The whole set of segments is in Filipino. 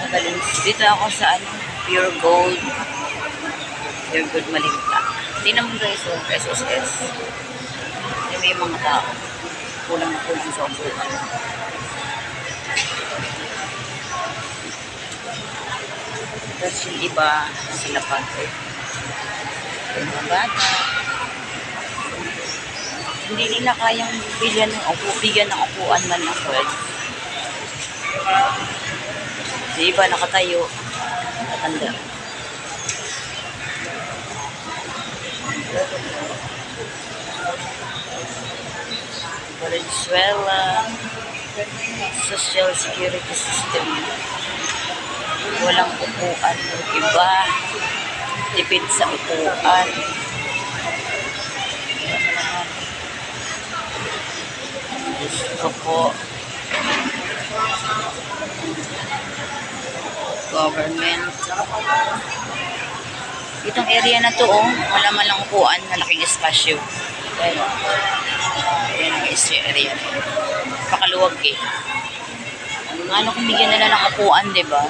madaling. Dito ako sa ano, Pure Gold. Pure Gold Maligta. Tingnan mo guys, oh, SSS. May mga tao. Kulang na kulang sa upuan. Tapos yung iba, sila pag yung mga bata. Hindi nila kayang bigyan ng upuan man ng pwede. Yung iba nakatayo, nakatanda. Venezuela, Social Security System. Walang upuan ng iba. Tipid sa upuan. Gusto po. Government. Itong area na to, oh, wala man lang upuan, malaking espasyo. Ayan, ayan ang area. Pakaluwag eh. Ano kung bigyan nila ng upuan, diba?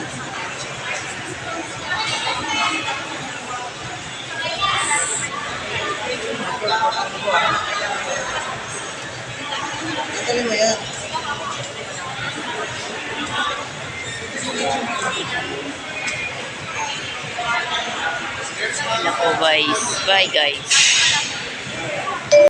Tali mo yan. Nako guys. Bye guys.